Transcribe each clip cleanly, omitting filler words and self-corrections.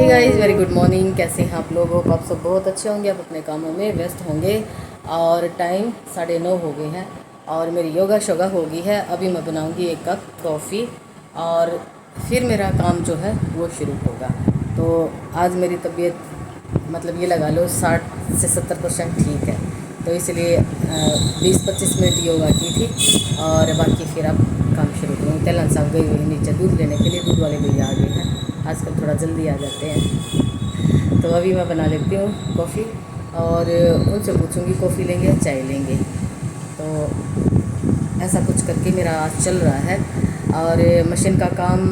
हे guys, very good morning. कैसे हैं आप लोग? होप आप सब बहुत अच्छे होंगे, आप अपने कामों में व्यस्त होंगे। और टाइम 9:30 हो गए हैं और मेरी योगा शोगा हो गई है। अभी मैं बनाऊंगी एक कप कॉफ़ी और फिर मेरा काम जो है वो शुरू होगा। तो आज मेरी तबीयत मतलब ये लगा लो 60 से 70% ठीक है। तो इसलिए 20-25 मिनट योगा की थी और बाकी फिर अब काम शुरू करूँगी। तेलन साहब गई हुई नीचे दूध लेने के लिए, दूध वाले भैया आ गए हैं। आजकल थोड़ा जल्दी आ जाते हैं। तो अभी मैं बना लेती हूँ कॉफ़ी और उनसे पूछूँगी कॉफ़ी लेंगे या चाय लेंगे। तो ऐसा कुछ करके मेरा आज चल रहा है। और मशीन का काम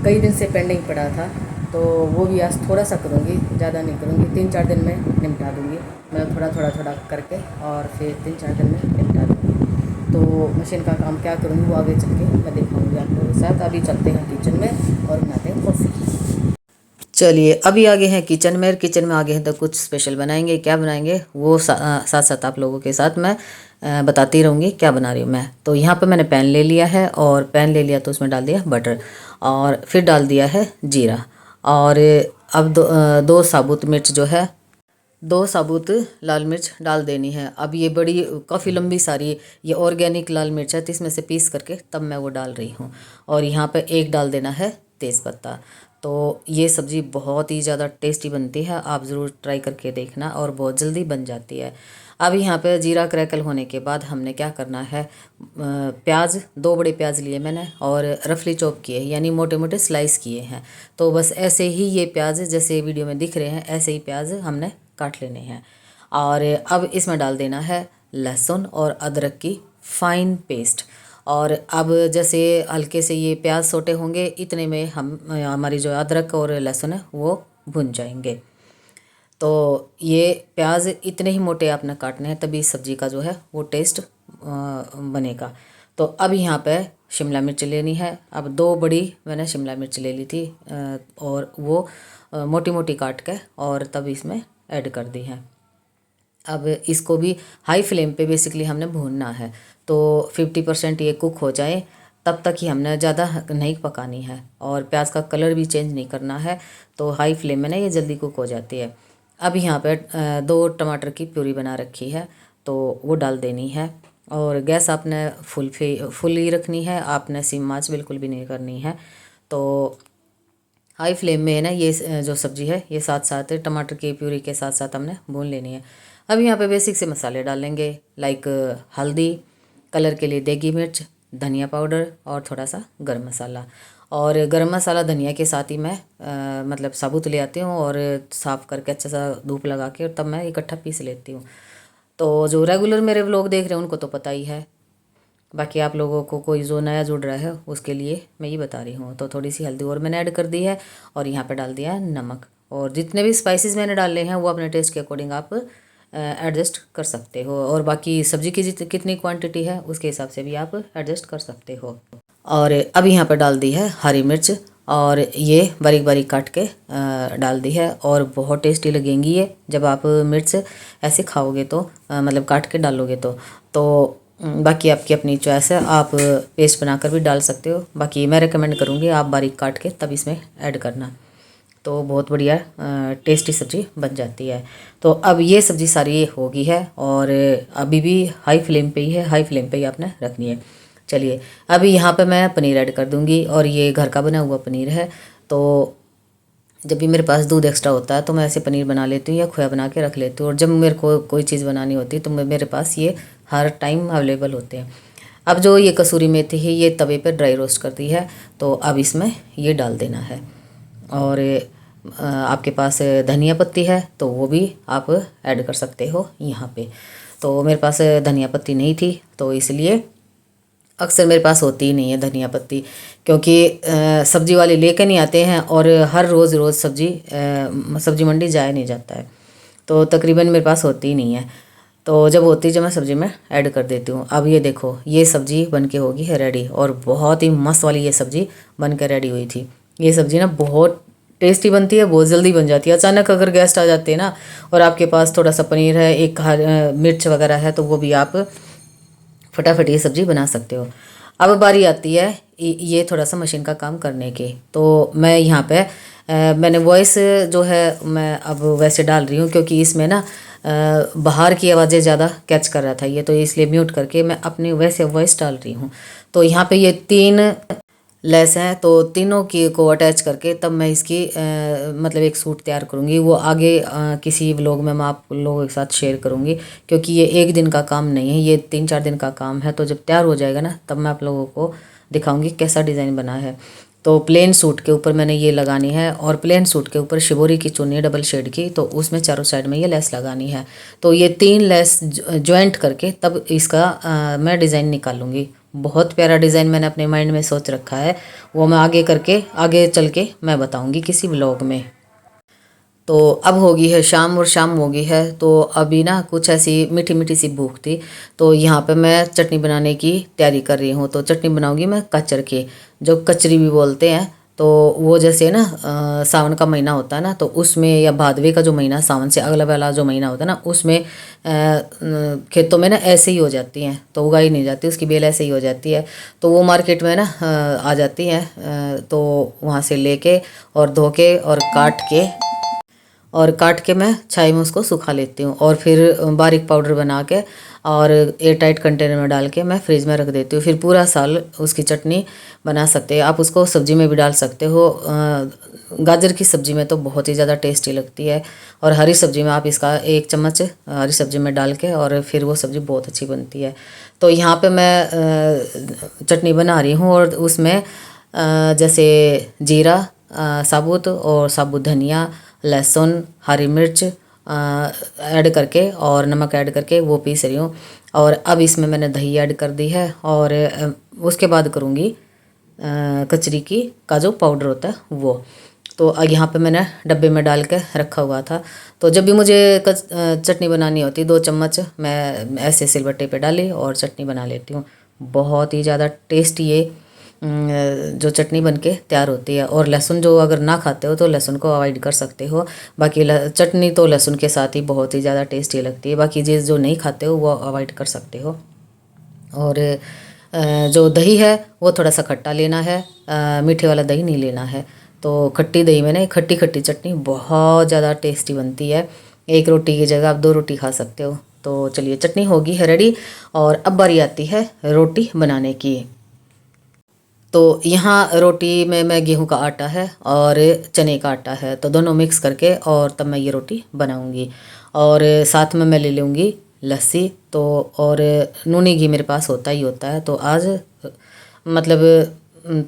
कई दिन से पेंडिंग पड़ा था, तो वो भी आज थोड़ा सा करूँगी, ज़्यादा नहीं करूँगी। 3-4 दिन में निपटा दूँगी मैं, थोड़ा करके और फिर 3-4 दिन में निपटा दूँगी। तो मशीन का काम क्या करूँगी वो आगे चल के मैं दिखाऊँगी आप लोगों के साथ। अभी चलते हैं किचन में और बनाते हैं कॉफ़ी। चलिए अभी आगे हैं किचन में आगे हैं तो कुछ स्पेशल बनाएंगे। क्या बनाएंगे वो साथ साथ आप लोगों के साथ मैं बताती रहूँगी क्या बना रही हूँ मैं। तो यहाँ पे मैंने पैन ले लिया है और पैन ले लिया तो उसमें डाल दिया बटर और फिर डाल दिया है जीरा। और अब दो साबुत मिर्च जो है, 2 साबुत लाल मिर्च डाल देनी है। अब ये बड़ी काफ़ी लंबी सारी ये ऑर्गेनिक लाल मिर्च है, तो इसमें से पीस करके तब मैं वो डाल रही हूँ। और यहाँ पे एक डाल देना है तेज़पत्ता। तो ये सब्ज़ी बहुत ही ज़्यादा टेस्टी बनती है, आप ज़रूर ट्राई करके देखना और बहुत जल्दी बन जाती है। अब यहाँ पे जीरा क्रैकल होने के बाद हमने क्या करना है, प्याज 2 बड़े प्याज लिए मैंने और रफली चॉप किए, यानी मोटे मोटे स्लाइस किए हैं। तो बस ऐसे ही ये प्याज जैसे वीडियो में दिख रहे हैं ऐसे ही प्याज हमने काट लेने हैं। और अब इसमें डाल देना है लहसुन और अदरक की फाइन पेस्ट। और अब जैसे हल्के से ये प्याज सोटे होंगे इतने में हम हमारी जो अदरक और लहसुन है वो भुन जाएंगे। तो ये प्याज इतने ही मोटे आपने काटने हैं, तभी सब्ज़ी का जो है वो टेस्ट बनेगा। तो अब यहाँ पे शिमला मिर्च लेनी है। अब 2 बड़ी मैंने शिमला मिर्च ले ली थी और वो मोटी मोटी काट के और तब इसमें ऐड कर दी है। अब इसको भी हाई फ्लेम पे बेसिकली हमने भूनना है। तो 50% ये कुक हो जाए तब तक ही हमने ज़्यादा नहीं पकानी है और प्याज का कलर भी चेंज नहीं करना है। तो हाई फ्लेम में ना ये जल्दी कुक हो जाती है। अब यहाँ पे 2 टमाटर की प्यूरी बना रखी है तो वो डाल देनी है। और गैस आपने फुल ही रखनी है, आपने सिम आंच बिल्कुल भी नहीं करनी है। तो हाई फ्लेम में है ना ये जो सब्ज़ी है ये साथ साथ टमाटर की प्यूरी के साथ साथ हमने भून लेनी है। अब यहाँ पे बेसिक से मसाले डाल लेंगे, लाइक हल्दी, कलर के लिए देगी मिर्च, धनिया पाउडर और थोड़ा सा गरम मसाला। और गरम मसाला धनिया के साथ ही मैं मतलब साबुत ले आती हूँ और साफ़ करके अच्छा सा धूप लगा के और तब मैं इकट्ठा पीस लेती हूँ। तो जो रेगुलर मेरे व्लॉग देख रहे हैं उनको तो पता ही है, बाकी आप लोगों को कोई जो नया जुड़ रहा है उसके लिए मैं ये बता रही हूँ। तो थोड़ी सी हल्दी और मैंने ऐड कर दी है और यहाँ पे डाल दिया है नमक। और जितने भी स्पाइसेस मैंने डाले हैं वो अपने टेस्ट के अकॉर्डिंग आप एडजस्ट कर सकते हो। और बाकी सब्ज़ी की कितनी क्वांटिटी है उसके हिसाब से भी आप एडजस्ट कर सकते हो। और अब यहाँ पर डाल दी है हरी मिर्च और ये बारीक बारीक काट के डाल दी है। और बहुत टेस्टी लगेंगी ये जब आप मिर्च ऐसे खाओगे तो मतलब काट के डालोगे तो बाकी आपकी अपनी चॉइस है, आप पेस्ट बनाकर भी डाल सकते हो। बाकी मैं रेकमेंड करूँगी आप बारीक काट के तब इसमें ऐड करना, तो बहुत बढ़िया टेस्टी सब्ज़ी बन जाती है। तो अब ये सब्ज़ी सारी हो गई है और अभी भी हाई फ्लेम पे ही है, हाई फ्लेम पे ही आपने रखनी है। चलिए अभी यहाँ पे मैं पनीर ऐड कर दूँगी और ये घर का बना हुआ पनीर है। तो जब भी मेरे पास दूध एक्स्ट्रा होता है तो मैं ऐसे पनीर बना लेती हूँ या खोया बना के रख लेती हूँ। और जब मेरे को कोई चीज़ बनानी होती है तो मेरे पास ये हर टाइम अवेलेबल होते हैं। अब जो ये कसूरी मेथी है ये तवे पे ड्राई रोस्ट कर दी है, तो अब इसमें ये डाल देना है। और आपके पास धनिया पत्ती है तो वो भी आप ऐड कर सकते हो यहाँ पे। तो मेरे पास धनिया पत्ती नहीं थी तो इसलिए अक्सर मेरे पास होती ही नहीं है धनिया पत्ती, क्योंकि सब्ज़ी वाले लेके नहीं आते हैं और हर रोज़ रोज़ सब्ज़ी मंडी जाया नहीं जाता है, तो तकरीबन मेरे पास होती ही नहीं है। तो जब होती है जब मैं सब्ज़ी में ऐड कर देती हूँ। अब ये देखो ये सब्ज़ी बन के होगी है रेडी और बहुत ही मस्त वाली ये सब्ज़ी बन के रेडी हुई थी। ये सब्ज़ी ना बहुत टेस्टी बनती है, बहुत जल्दी बन जाती है। अचानक अगर गेस्ट आ जाते हैं ना और आपके पास थोड़ा सा पनीर है, एक मिर्च वगैरह है, तो वो भी आप फटाफट ये सब्ज़ी बना सकते हो। अब बारी आती है ये थोड़ा सा मशीन का काम करने की। तो मैं यहाँ पे मैंने वॉइस जो है मैं अब वैसे डाल रही हूँ, क्योंकि इसमें ना बाहर की आवाज़ें ज़्यादा कैच कर रहा था ये, तो इसलिए म्यूट करके मैं अपनी वैसे वॉइस डाल रही हूँ। तो यहाँ पे ये 3 लेस हैं, तो तीनों की को अटैच करके तब मैं इसकी मतलब एक सूट तैयार करूँगी। वो आगे किसी व्लॉग में मैं आप लोगों के साथ शेयर करूँगी, क्योंकि ये एक दिन का काम नहीं है, ये 3-4 दिन का काम है। तो जब तैयार हो जाएगा ना, तब मैं आप लोगों को दिखाऊंगी कैसा डिज़ाइन बना है। तो प्लेन सूट के ऊपर मैंने ये लगानी है, और प्लेन सूट के ऊपर शिबोरी की चुन्नी डबल शेड की, तो उसमें चारों साइड में ये लेस लगानी है। तो ये 3 लेस ज्वाइंट करके तब इसका मैं डिज़ाइन निकालूंगी। बहुत प्यारा डिज़ाइन मैंने अपने माइंड में सोच रखा है, वो मैं आगे चल के मैं बताऊंगी किसी व्लॉग में। तो अब होगी है शाम, और शाम हो गई है, तो अभी ना कुछ ऐसी मीठी मीठी सी भूख थी, तो यहाँ पे मैं चटनी बनाने की तैयारी कर रही हूँ। तो चटनी बनाऊंगी मैं कचर की, जो कचरी भी बोलते हैं। तो वो जैसे ना सावन का महीना होता है ना, तो उसमें, या भादवे का जो महीना, सावन से अगला वाला जो महीना होता है ना, उसमें खेतों में ना ऐसे ही हो जाती हैं, तो उगाई नहीं जाती, उसकी बेल ऐसे ही हो जाती है। तो वो मार्केट में ना आ जाती हैं, तो वहाँ से लेके और धो के और काट के मैं छाई में उसको सुखा लेती हूँ, और फिर बारीक पाउडर बना के और एयर टाइट कंटेनर में डाल के मैं फ्रिज में रख देती हूँ। फिर पूरा साल उसकी चटनी बना सकते हैं आप। उसको सब्जी में भी डाल सकते हो, गाजर की सब्जी में तो बहुत ही ज़्यादा टेस्टी लगती है, और हरी सब्जी में आप इसका 1 चम्मच हरी सब्जी में डाल के, और फिर वो सब्ज़ी बहुत अच्छी बनती है। तो यहाँ पे मैं चटनी बना रही हूँ, और उसमें जैसे जीरा साबुत, और साबुत धनिया, लहसुन, हरी मिर्च ऐड करके और नमक ऐड करके वो पीस रही हूँ। और अब इसमें मैंने दही ऐड कर दी है, और उसके बाद करूँगी कचरी की का जो पाउडर होता है वो। तो यहाँ पे मैंने डब्बे में डाल के रखा हुआ था। तो जब भी मुझे चटनी बनानी होती, 2 चम्मच मैं ऐसे सिलबट्टे पे डाली और चटनी बना लेती हूँ। बहुत ही ज़्यादा टेस्टी ये जो चटनी बनके तैयार होती है। और लहसुन जो अगर ना खाते हो तो लहसुन को अवॉइड कर सकते हो, बाकी चटनी तो लहसुन के साथ ही बहुत ही ज़्यादा टेस्टी लगती है। बाकी चीज़ जो नहीं खाते हो वो अवॉइड कर सकते हो। और जो दही है वो थोड़ा सा खट्टा लेना है, मीठे वाला दही नहीं लेना है। तो खट्टी दही में ना खट्टी खट्टी चटनी बहुत ज़्यादा टेस्टी बनती है। 1 रोटी की जगह आप 2 रोटी खा सकते हो। तो चलिए, चटनी होगी है रेडी, और अब बारी आती है रोटी बनाने की। तो यहाँ रोटी में मैं गेहूं का आटा है और चने का आटा है, तो दोनों मिक्स करके और तब मैं ये रोटी बनाऊंगी। और साथ में मैं ले लूँगी लस्सी। तो और नूनी घी मेरे पास होता ही होता है। तो आज मतलब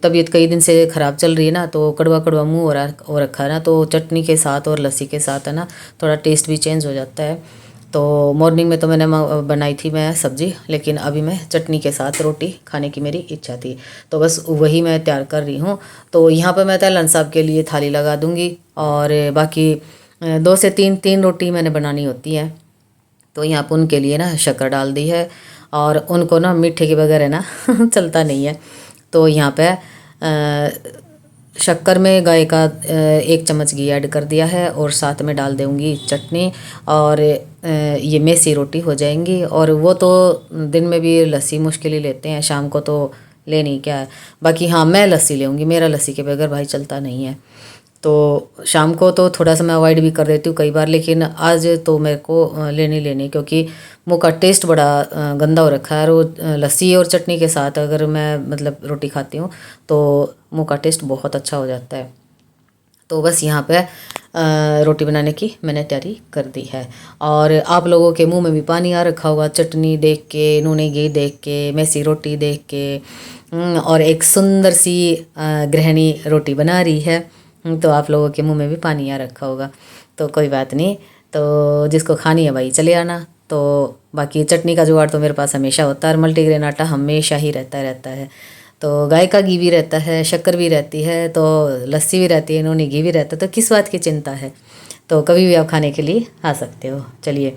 तबीयत कई दिन से ख़राब चल रही है ना, तो कड़वा कड़वा मुँह हो रखा है ना, तो चटनी के साथ और लस्सी के साथ है ना, थोड़ा टेस्ट भी चेंज हो जाता है। तो मॉर्निंग में तो मैंने बनाई थी मैं सब्ज़ी, लेकिन अभी मैं चटनी के साथ रोटी खाने की मेरी इच्छा थी, तो बस वही मैं तैयार कर रही हूँ। तो यहाँ पर मैं तैलन साहब के लिए थाली लगा दूँगी, और बाकी 2 से 3 रोटी मैंने बनानी होती है। तो यहाँ पर उनके लिए ना शक्कर डाल दी है, और उनको ना मीठे के बगैर है ना चलता नहीं है। तो यहाँ पे शक्कर में गाय का 1 चम्मच घी ऐड कर दिया है, और साथ में डाल दूँगी चटनी, और ये मेसी रोटी हो जाएंगी। और वो तो दिन में भी लस्सी मुश्किल ही लेते हैं, शाम को तो लेनी क्या है। बाकी हाँ, मैं लस्सी लेऊँगी, मेरा लस्सी के बगैर भाई चलता नहीं है। तो शाम को तो थोड़ा सा मैं अवॉइड भी कर देती हूँ कई बार, लेकिन आज तो मेरे को लेनी क्योंकि मुँह का टेस्ट बड़ा गंदा हो रखा है। और वो लस्सी और चटनी के साथ अगर मैं मतलब रोटी खाती हूँ तो मुँह का टेस्ट बहुत अच्छा हो जाता है। तो बस यहाँ पे रोटी बनाने की मैंने तैयारी कर दी है। और आप लोगों के मुंह में भी पानी आ रखा होगा चटनी देख के, नूने घी देख के, मैसी रोटी देख के। और एक सुंदर सी गृहिणी रोटी बना रही है, तो आप लोगों के मुंह में भी पानी आ रखा होगा। तो कोई बात नहीं, तो जिसको खानी है भाई चले आना। तो बाकी चटनी का जुगाड़ तो मेरे पास हमेशा होता है, और मल्टीग्रेन आटा हमेशा ही रहता है। तो गाय का घी भी रहता है, शक्कर भी रहती है, तो लस्सी भी रहती है, नूनी घी भी रहता है, तो किस बात की चिंता है। तो कभी भी आप खाने के लिए आ सकते हो। चलिए,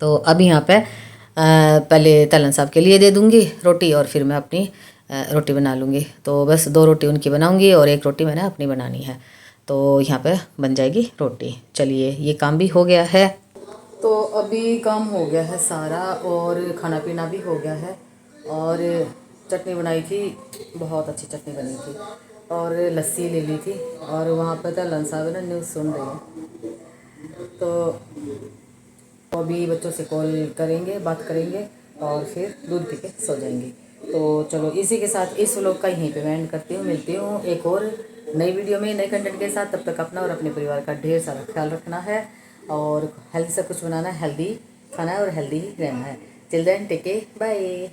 तो अब यहाँ पे पहले तलन साहब के लिए दे दूँगी रोटी, और फिर मैं अपनी रोटी बना लूँगी। तो बस 2 रोटी उनकी बनाऊँगी और 1 रोटी मैंने अपनी बनानी है। तो यहाँ पे बन जाएगी रोटी। चलिए, ये काम भी हो गया है। तो अभी काम हो गया है सारा, और खाना पीना भी हो गया है। और चटनी बनाई थी, बहुत अच्छी चटनी बनी थी। और लस्सी ले ली थी। और वहाँ पर तलन साहब ना न्यूज़ सुन रहे हैं, तो अभी बच्चों से कॉल करेंगे, बात करेंगे और फिर दूध पी के सो जाएंगे। तो चलो इसी के साथ इस व्लॉग का यहीं पे एंड करती हूँ। मिलती हूँ एक और नई वीडियो में नए कंटेंट के साथ। तब तक अपना और अपने परिवार का ढेर सारा ख्याल रखना है और हेल्दी से कुछ बनाना है, हेल्दी खाना है और हेल्दी रहना है। Children take care, bye.